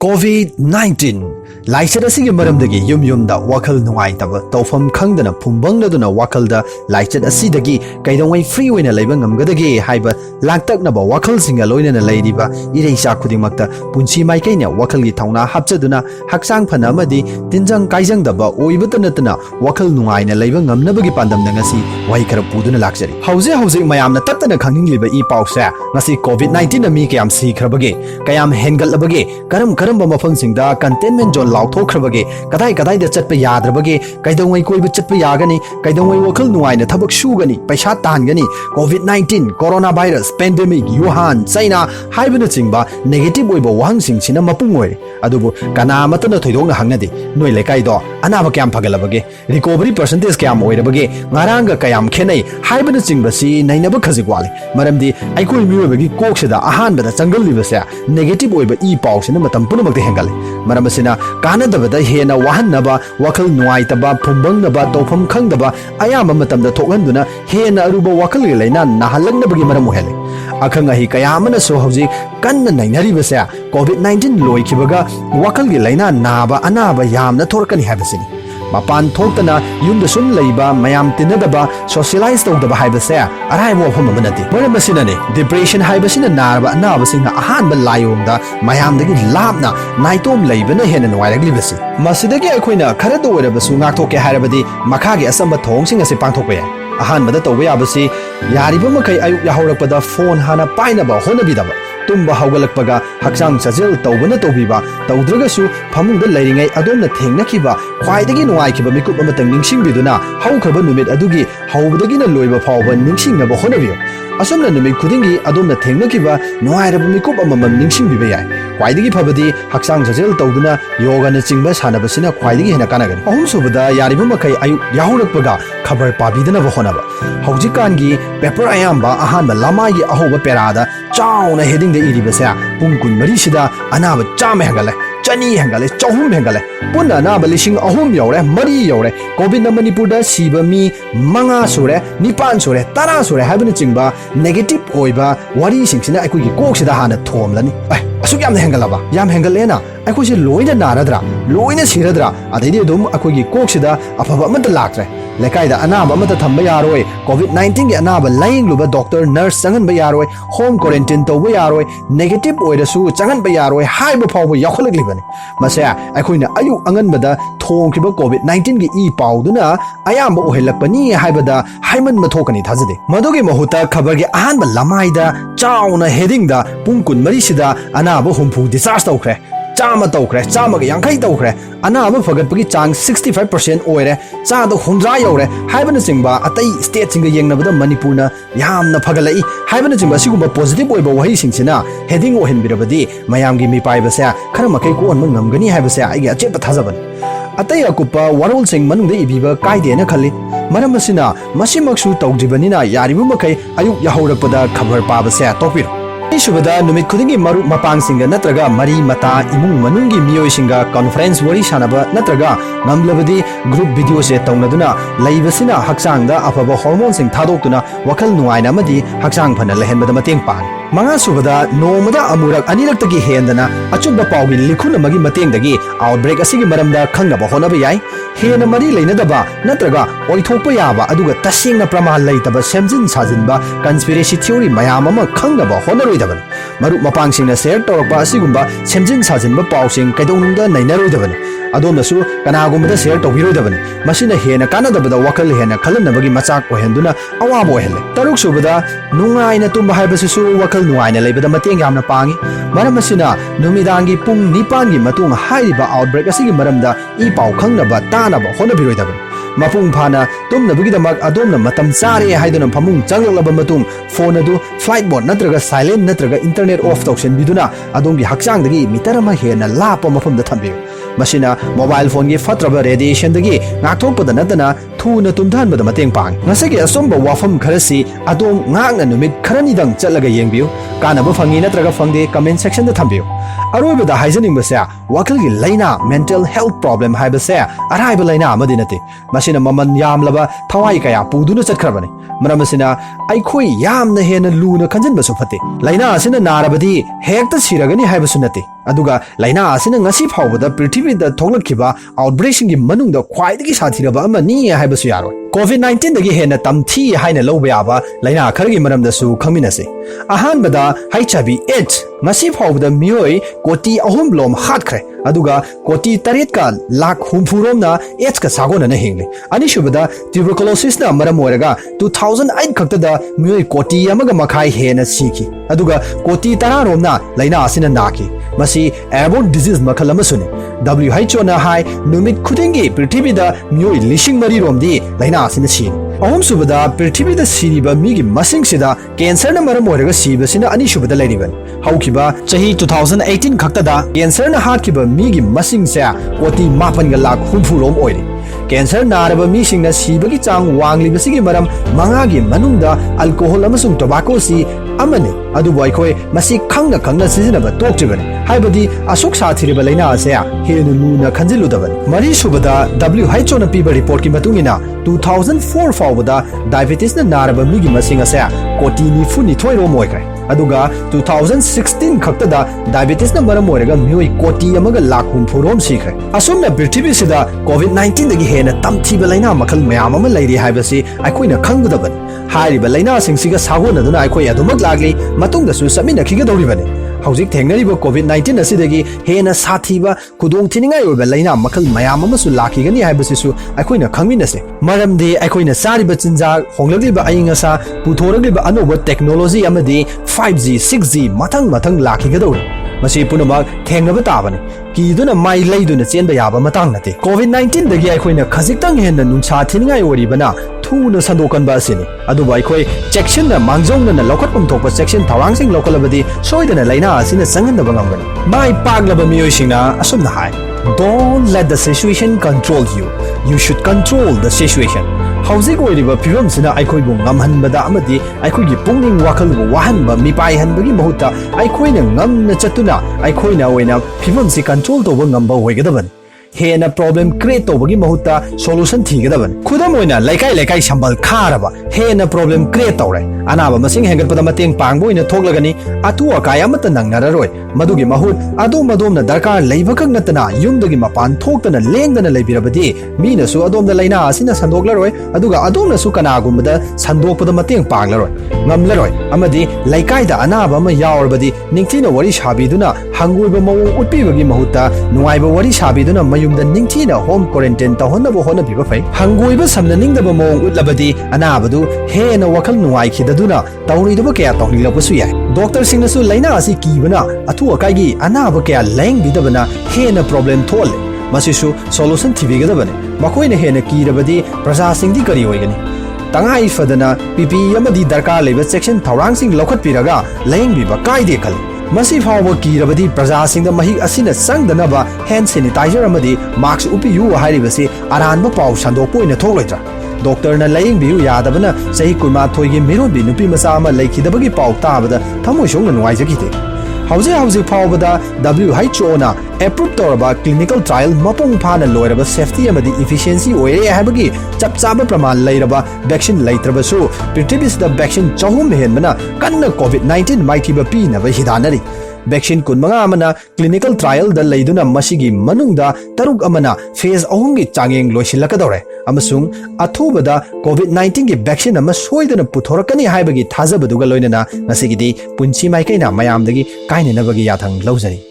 COVID-19 लाइचर असिगे मरमदगी yum युमदा वखल नुंगाइतब तौफम खंगदना फुंबंगदुना वखलदा लाइचर असिदगी कैदोंगै free ओइना लैबा ngamगदगे हाइबा लांगतकनबा वखल सिंगा लोइना लैरिबा इरेइसा खुदिंगमक्ता पुंसी माइकैना वखलगी थौना हापचदुना हक्सांग फना अमदि तिनजंग काइजंगदबा ओइबत नतना वखल नुंगाइना लैबा ngamनबगी पांदमना ngasi वहि खर पुदुना लाक्चरी हौजे हौजे मयामना तत्तना खंगिंगलिबा इ पाउसे ngasi COVID-19 मी कयाम सिखरबगे कयाम हेंगलबगे करम मफमसिंगदा कंटेनमेंट जोन लाउथोखरबगे कदाई कदाई द चटप याद्रबगे कैदोंगै कोइब चटप यागनी कैदोंगै वखल नुआइना थबक सुगनी पैसा तानगनी COVID-19 corona virus pandemic Wuhan China हाइबना चिंगबा नेगेटिव ओइबा वाहंसिंगसिना मपुंग ओइ अदुबु कनामतन थोइदोंना हंगनदि नोइ लेकाइदो अनाबा क्याम फगलबगे रिकवरी परसेंटेज क्याम ओइरबगे ngaranга kayam khenai haibana chingbasi nainaba khajigwale maramdi aikoi miwebagi koksida ahanbada changal libase negative oiba e pausina matam punamakte hengale maramasina kanadabada hena wahannaba wakal nuaitaba phumbangnaba tofam khangdaba ayamba matamda thoklanduna hena aruba wakal leina nahalangnabagi maram ohele akhanga hi kayamana so hauji kanna nainaribase COVID-19 loikibaga wakal leina naba anaba yamna thorkani habasini Mapan thokana yumda sum leiba mayam tinadaba socialize tawdaba haibase arai mo phom manati maramasina ne depression haibasina narba anabasinga ahanba layomda mayamdagi labna naitom leibana hena nuairaglibasi masidagi akoina kharada oirabasu ngaktoke hairabadi makhagi asamba thongsinga se pangthokpe ahanbada tawba yabasi yariba makai ayuk yahaurakpada phone hana painaba honabidaba tumba haugalakpaga haksang sajel tawbana tawbiba tawdragasu phamungda leiringai adomna thengnakiba khwaidagi nuaikiba mikup amatang ningsingbiduna haukhaba numit adugi haubadagina loiba phawba ningsingnaba honabiyo asomna numit khudingi adomna thengnakiba nuairaba mikup amamam ningsingbiba yai khwaidagi phabadi haksang sajel tawduna yoga na chingba sanabasina khwaidagi hena kanagani ahum subada yariba makai ayu yahurakpaga khabar pabidana ba honaba haujikangi paper ayamba ahanba lamai ahoba perada chauna heading the iribase pung kun mari sida anaba cham hengale chani hengale chahum hengale punna anaba lising ahum yore mari yore covid na manipur da siba mi manga sure nipan sure tara sure habina chingba negative oiba wari singsina aikui gi kok sida hana thomlani ai asuk yam hengalaba yam hengalena aikui se loina naradra loina siradra adaidi dum aikui gi kok sida afaba amata laktre लेकाइदा Anab अमता Thamba यारोय COVID-19 के अनाब lying लुबा doctor nurse Changan बा यारोय home quarantine तौबा यारोय negative ओइरसु Changan बा यारोय हाइबा फावबा याखलगलिबनी मसे अखोइना अयु अंगनबदा थोंखिबा COVID-19 की ई पाउदुना अयाम्बा ओहेलकपनी हाइबदा hymen मथोकनी थाजदे मदुगी महुता खबर के अहानबा लमाइदा चाउना हेडिंगदा पुंकुन मरिसिदा अनाब हुमफु discharge तौखरे Chama तौखरे Chama यांखै तौखरे Anab फगतपगी Chang 65% ओइरे चाद हुंद्रा you're हाइबन चिंगबा अतै स्टेट चिंग येंगनबदा मणिपुरना यामना फगलै हाइबन चिंगबा सिगुंबा पॉजिटिव ओइबा वही सिंगसिना हेडिंग ओहेनबिरबदी मयामगी मिपाइबसे खरमकै कोन ngamgani हाइबसे आइगे अचेप थाजबन अतै अकुपा वरोल सिंग मनुंगदे इबिबा काइदेना खल्ली मरम मसिना मसिमक्सु तौद्रिबनिना यारिबु मकै अयुक याहौरकपदा खबर पाबसे तोपिरो सुबदा नुमित खुदिंगी मरु मपांगसिंगा नत्रगा मरी मता इमुंग मनुंगी मियोइसिंगा कॉन्फ्रेंस वरी सानबा नत्रगा ngamlabadi group video se tawnaduna laibasina haksangda afaba hormone sing thadokuna wakal nuaina amadi haksang phana lehenbada mateng pan manga subada nomada amurak anirak hendana achumba pawgi likhun amagi matengdagi outbreak asigi maramda khangnaba honaba yai hena mari leinadaba natraga oithokpa yaba aduga tasingna praman leitaba semjin sajinba conspiracy theory mayam ama khangnaba honaroidaban maru mapangsingna share torokpa asigumba semjin sajinba pawsing kaidonungda nainaroidabani adondasu kanagumda share tawbiroidabani masina hena kanadabada wakal hena khalanabagi machak ohenduna awabo ohelle taruk subada nungaina tumba haibasisu wakal nuaina leibada mateng yamna pangi maramasina numidangi pung nipan gi matung hairiba outbreak asigi maramda i paw khangnaba tanaba honabiroidabani mapung phana tumnabugidamak adomna matam chare haiduna phamung changlaba matung phone adu flight mode natraga silent natraga internet off tawsen biduna adongi hakchangdagi mitarama hena lapa mafamda thambiyo masina mobile phone gi fatraba radiation dagi ngakthokpada natana थूना तुमथानबदा mateꯡ पांग ngasagi asomba wafam kharasi adom ngakna numit kharanidang chatlaga yengbiu kanaba fangi natraga fangde comment section da thambiu aroibada haijaning basa wakalgi laina mental health problem haibasa araiba laina amadi nate masina maman yamlaba thawai kaya puduna chatkrabani maramasina aikhoi yamna hena luna khanjanbasu phate laina asina narabadi hekta siragani haibasu nate aduga laina asina ngasi phawbada prithvi da thoglakhiba outbreak singi manungda khwaidagi sathiraba amani haibasu yaroi COVID-19 dagi hena tamthi haina lawba yaba laina khargi maramdasu khangminase ahanbada HIV AIDS ngasi phawbada mioi koti ahum lom hatkhre aduga koti taret ka lakh humphuromna AIDS ka sagona na hingle anishubada tuberculosis na maram oraga 2008 khakta mioi koti amaga makhai hena siki aduga koti tararomna laina asina naki masi airborne disease makhal amasuni WHO na hai numit khudingi prithvi da mioi lishing mari romdi laina asina si ahum subada prithvi da siriba migi masing sida cancer na maram oraga sibasina anishubada lairiban haukiba chahi 2018 khakta da cancer na hatkiba migi masing sa koti mapan ga lakh humfurom oiri cancer naraba mi singna sibagi chang wangli basigi maram mangagi manungda alcohol amasung tobacco si amane adu boy khoi masi khangna sizinaba tokjibani haibadi asuk sathiriba laina ase henu nuna khanjiludaban mari subada WHO na piba report ki matungina 2004 fawbada diabetes na naraba migi masing ase koti ni funi thoiro moikre aduga 2016 khaktada diabetes na maram oraga mioi koti amaga lakhum phurom sikre asumna prithvi sida COVID-19 dagi hena tamthiba laina makhal mayam ama lairi haibasi aikoina khanggudaban hairiba laina singsiga sagona duna aikoi adumak lagli matungda su samina khigadoribane hauzik thengnariba COVID-19 asidagi hena sathiba kudong thiningai oiba laina makhal mayam ama su lakhigani haibasi su aikoina khangminase maramdi aikoina sariba chinjak honglagliba aingasa puthorgliba anoba technology amadi 5G 6G matang lakhigadori masi punamak thengnaba tabani kiduna mai leiduna chenba yaba matang nate COVID-19 dagi aikoina khajiktang henna nungsa thiningai oribana thuna sandokanba asini aduba aikoi section na mangjongna lokhatpum thokpa section thawangsing lokalabadi soidana laina asina sanganaba ngambani mai paglaba miyoisingna asumna hai don't let the situation control you you should control the situation hauzik oiriba piram sina aikoi bu ngamhanbada amadi aikoi gi pungning wakal bu wahanba mipai hanbagi mahuta aikoi na ngamna chatuna aikoi na oina piram si control to ngamba hoigadaban hena problem create to bagi mahuta solution thigadaban khudam oina laikai sambal kharaba hena problem create tawre anaba masing hengal pada mateng pangbo ina thoglagani atu akai amata nangnararoi madugi mahut adom na darkar leibakak natana yumdagi mapan thoktana lengdana leibirabadi mina su adom da laina asina sandoklaroi aduga adom na su kana gumda sandokpada mateng panglaroi ngamlaroi amadi laikai da anaba ma yaorbadi ningthina wari shabiduna hanguiba mau utpibagi mahuta nuaiba wari shabiduna mayumda ningthina home quarantine tahonnaba hona biba fai hanguiba samna ningdaba mau utlabadi anabadu hena wakal nuai khidaduna tawriduba kaya tawnilabasu yai doctor singnasu laina asi kibana athu akai anaba kaya leng bidabana hena problem thole masisu solution thibigadabane makoina hena kirabadi praja singdi kari hoigani tangai fadana pp amadi darkar leba section thawrang sing lokhat piraga leng biba kaide khal masi fawba kirabadi praja singda mahik asina sangdanaba hand sanitizer amadi mask upiyu hairibasi aranba paw sandokpoina thokloitra doctor na laying biu yadabana sahi kurma thoigi mirobi nupi masa ama laikidabagi paw tabada thamoisong na nuaijagite hauze fawbada WHO na approve toraba clinical trial mapung phana loiraba safety amadi efficiency oire habagi chapchaba praman lairaba vaccine laitrabasu prithibis da vaccine chahum henbana kanna COVID-19 maithiba pi na hidanari vaccine kunmanga amana clinical trial da leiduna masigi manungda taruk amana phase ahumgi changeng loisilakadore amasung athubada COVID-19 gi vaccine ama soidana puthorakani haibagi thajabaduga loinana ngasigidi punchi maikaina mayamdagi kainenabagi yathang laujari